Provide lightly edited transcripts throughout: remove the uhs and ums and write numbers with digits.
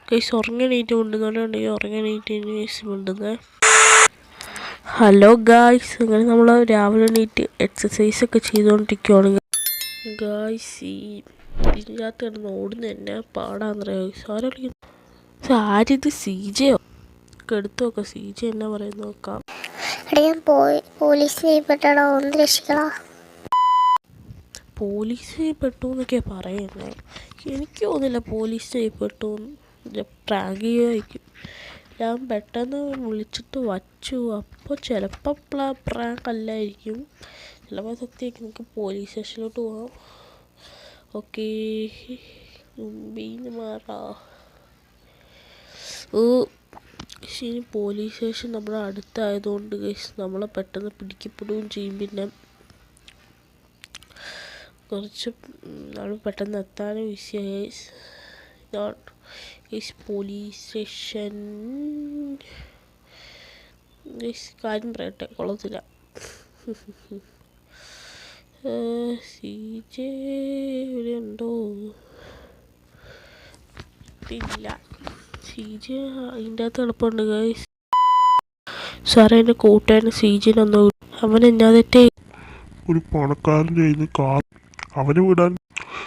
Guys ഉറങ്ങണീറ്റ് കൊണ്ടുവന്നുണ്ടെങ്കിൽ ഉറങ്ങണീറ്റ് guys കൊണ്ടുവന്ന്. Hello guys, അങ്ങനെ നമ്മൾ രാവിലെ എണീറ്റ് എക്സസൈസൊക്കെ ചെയ്തുകൊണ്ടിരിക്കുകയാണ് ഗായ്സ്. ഇതിനകത്ത് കിടന്ന് ഓടുന്ന എന്നാ പാടാന്നറിയാം ഗൈസ്. ആരിത് സീജയോ ഒക്കെ എടുത്തു നോക്കാം. സീജ എന്നാ പറയുന്ന നോക്കാം. പോലീസ് പെട്ടു എന്നൊക്കെയാണ് പറയുന്നത്. എനിക്ക് തോന്നുന്നില്ല പോലീസ് ചെയ്യപ്പെട്ടു. പ്രാങ്ക് ചെയ്യുമായിരിക്കും. ഞാൻ പെട്ടെന്ന് വിളിച്ചിട്ട് വച്ചു. അപ്പോൾ ചിലപ്പോൾ പ്രാങ്ക് അല്ലായിരിക്കും, ചിലപ്പോൾ സത്യമായിരിക്കും. നമുക്ക് പോലീസ് സ്റ്റേഷനിലോട്ട് പോകാം. ഓക്കെ, മുമ്പീന്ന് മാറാ. ശരി, പോലീസ് സ്റ്റേഷൻ നമ്മുടെ അടുത്തായതുകൊണ്ട് നമ്മളെ പെട്ടെന്ന് പിടിക്കപ്പെടുകയും ചെയ്യും. പിന്നെ കുറച്ച് നമ്മൾ പെട്ടെന്ന് എത്താനും ഈസിയായി. പോലീസ് സ്റ്റേഷൻ കാര്യം പറയട്ടെ, കൊള്ളത്തില്ല. CJ ഇവിടെ ഉണ്ടോ? ഇല്ല, CJ അതിൻ്റെ അകത്ത് എളുപ്പമുണ്ട് ഗൈസ്. സാറേ, എൻ്റെ കൂട്ടുകാരൻ CJ അവൻ എന്നാ തെറ്റേ? ഒരു പണക്കാരൻ ചെയ്യുന്ന കാർ അവനെ വിടാൻ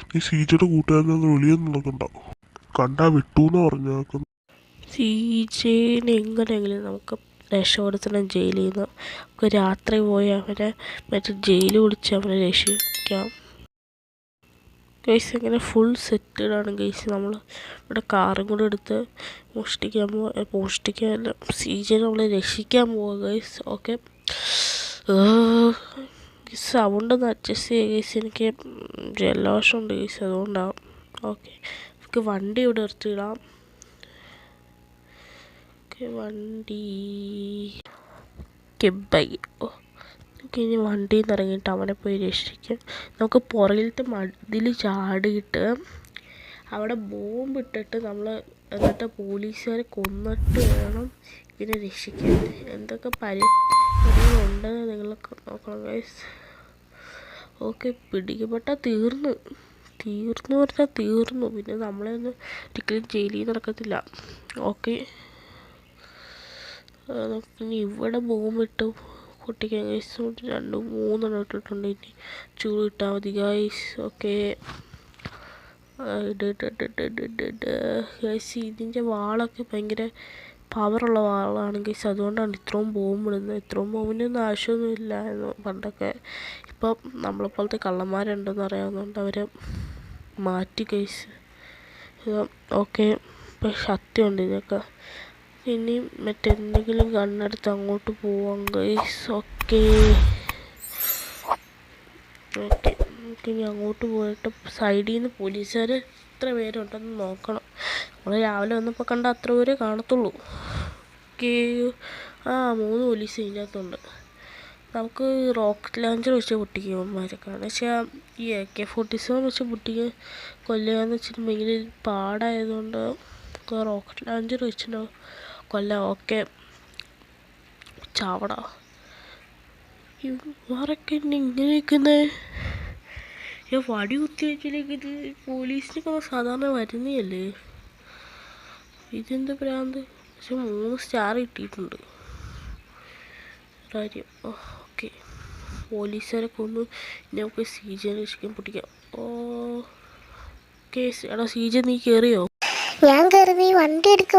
നീ CJയുടെ കൂട്ടുകാരനൊന്ന് വെളിയൊന്നും നോക്കണ്ട. കണ്ടാ വിട്ടൂന്ന് പറഞ്ഞേക്കുന്നു. CJനെ എങ്ങനെയെങ്കിലും നമുക്ക് രക്ഷപ്പെടുത്തണം ജയിലിൽ നിന്ന്. നമുക്ക് രാത്രി പോയി അവനെ മറ്റേ ജയിലിൽ വിളിച്ച് അവനെ രക്ഷിക്കാം ഗൈസ്. ഇങ്ങനെ ഫുൾ സെറ്റഡാണ് ഗൈസ്. നമ്മൾ ഇവിടെ കാറും കൂടെ എടുത്ത് മോഷ്ടിക്കാൻ CJനെ നമ്മളെ രക്ഷിക്കാൻ പോവുക ഗൈസ്. ഓക്കെ, സൗണ്ട് ഒന്ന് അഡ്ജസ്റ്റ് ചെയ്യുക ഗൈസ്. എനിക്ക് ജലദോഷമുണ്ട് ഗൈസ്, അതുകൊണ്ടാവും. ഓക്കെ, നമുക്ക് വണ്ടി ഇവിടെ നിർത്തിയിടാം. ഓക്കെ, വണ്ടി ബൈ. നമുക്ക് ഇനി വണ്ടിയിൽ നിന്ന് ഇറങ്ങിയിട്ട് അവനെ പോയി രക്ഷിക്കാം. നമുക്ക് പുറകിലത്തെ മതിൽ ചാടിയിട്ട് അവിടെ ബോംബിട്ടിട്ട് നമ്മൾ എന്നിട്ട് പോലീസുകാരെ കൊന്നിട്ട് വേണം ഇതിനെ രക്ഷിക്കാൻ. എന്തൊക്കെ പരിപാടികളുണ്ടെന്ന് നിങ്ങളൊക്കെ നോക്കണം ഗൈസ്. ഓക്കെ, പിടിക്കപ്പെട്ടാൽ തീർന്നു പറഞ്ഞാൽ തീർന്നു. പിന്നെ നമ്മളൊന്നും ഒരിക്കലും ജയിലിൽ നിന്ന് നടക്കത്തില്ല. ഓക്കെ, നമുക്കിനി ഇവിടെ ബോംബിട്ട് പൊട്ടിക്കാൻ ഗൈസ്. 2-3 ഇട്ടിട്ടുണ്ട്. ഇനി ചൂട് ഇട്ടാൽ മതി ഗൈസ്. ഓക്കെ, ഗൈസ് ഇതിൻ്റെ വാളൊക്കെ ഭയങ്കര പവറുള്ള വാളാണ് ഗൈസ്. അതുകൊണ്ടാണ് ഇത്രയും ബോംബിടുന്നത്. ഇത്രയും ബോംബിനൊന്നും ആവശ്യമൊന്നുമില്ല പണ്ടൊക്കെ. ഇപ്പം നമ്മളെപ്പോലത്തെ കള്ളന്മാരുണ്ടെന്ന് അറിയാവുന്നതുകൊണ്ട് അവരെ മാറ്റി ഗൈസ്. ഓക്കെ, ഇപ്പം ശക്തിയുണ്ട് ഇതിനൊക്കെ. ഇനി മറ്റെന്തെങ്കിലും കണ്ണെടുത്ത് അങ്ങോട്ട് പോവാം ഗൈസ്. ഓക്കെ, നമുക്കിനി അങ്ങോട്ട് പോയിട്ട് സൈഡിൽ നിന്ന് പോലീസുകാർ എത്ര പേരുണ്ടെന്ന് നോക്കണം. നമ്മൾ രാവിലെ വന്നപ്പോൾ കണ്ട അത്ര പേരെ കാണത്തുള്ളൂ. ഓക്കെ, 3 പോലീസ് ഇതിനകത്തുണ്ട്. നമുക്ക് റോക്കറ്റ് ലോഞ്ചർ വെച്ച് പൊട്ടിക്കുമാരൊക്കെ. പക്ഷേ ഈ AK-47 വെച്ച് കൊല്ലുക എന്ന് വെച്ചിട്ട് ഭയങ്കര പാടായതുകൊണ്ട് റോക്കറ്റ് ലോഞ്ചർ വെച്ചിട്ട് കൊല്ലാം. ഓക്കെ, ചാവടാ. ഇവരൊക്കെ ഇങ്ങനെ നിൽക്കുന്നത് വടി കുത്തി വെച്ചില്ലെങ്കിൽ പോലീസിനൊക്കെ സാധാരണ വരുന്നതല്ലേ. ഇതെന്ത് ഭ്രാന്ത്. പക്ഷെ 3 സ്റ്റാർ കിട്ടിയിട്ടുണ്ട് കാര്യം. ഓക്കെ, പോലീസുകാരെ കൊന്നു. നമുക്ക് CJനെ രക്ഷിക്കാൻ പൊട്ടിക്കാം. ഓക്കെ, എടാ CJ നീ കയറിയോ? ഞാൻ കയറി. നീ വണ്ടി എടുക്ക്.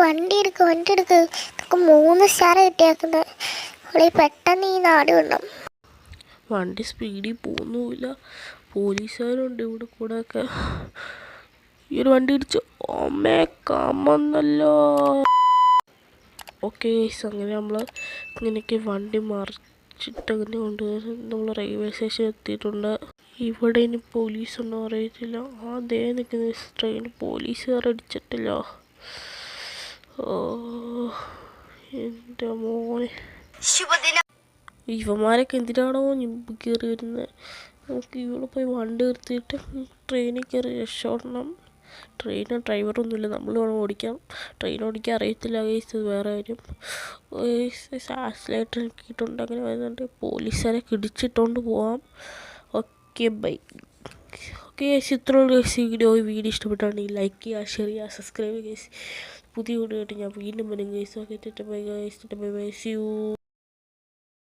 ഇതൊക്കെ 3 സ്റ്റാർ കിട്ടിയാക്കുന്നത്. പെട്ടെന്ന് ഈ നാട് കൊണ്ടും വണ്ടി സ്പീഡിൽ പോകുന്നുമില്ല. പോലീസുകാരുണ്ട് ഇവിടെ കൂടെ ഒക്കെ. ഈ ഒരു വണ്ടി ഇടിച്ചു. ഓമേ കാമെന്നല്ലോ. ഓക്കെ ഗൈസ്, അങ്ങനെ നമ്മൾ ഇങ്ങനെയൊക്കെ വണ്ടി മറിച്ചിട്ട് അങ്ങനെ കൊണ്ടുവന്ന് നമ്മൾ റെയിൽവേ സ്റ്റേഷൻ എത്തിയിട്ടുണ്ട്. ഇവിടെ ഇനി പോലീസൊന്നും അറിയത്തില്ല. അതേ നിൽക്കുന്ന ട്രെയിൻ പോലീസുകാർ അടിച്ചിട്ടില്ല. എൻ്റെ മോനെ, ഇവന്മാരൊക്കെ എന്തിനാണോ കയറി വരുന്നത്. നമുക്ക് ഇവിടെ പോയി വണ്ടി നിർത്തിയിട്ട് ട്രെയിനിൽ കയറി രക്ഷപ്പെടണം. ട്രെയിനും ഡ്രൈവറൊന്നുമില്ല, നമ്മൾ വേണം ഓടിക്കാം. ട്രെയിൻ ഓടിക്കാൻ അറിയത്തില്ല ഗൈസ്, അത് വേറെ കാര്യം. ആക്സിലേറ്റർ ഇട്ടിട്ടുണ്ട്. അങ്ങനെ വരുന്നുണ്ട്. പോലീസുകാരെ കിടിച്ചിട്ടുകൊണ്ട് പോവാം. Okay, bye. കേസ് ഇത്രയുള്ള കേസ് വീഡിയോ ഇഷ്ടപ്പെട്ടാണെങ്കിൽ ലൈക്ക് ചെയ്യുക, ഷെയർ ചെയ്യുക, സബ്സ്ക്രൈബ് ചെയ്യുക കേസ്. പുതിയ വീഡിയോ ആയിട്ട് ഞാൻ വീണ്ടും വരും കേസ്. Okay, bye guys, bye bye, see U.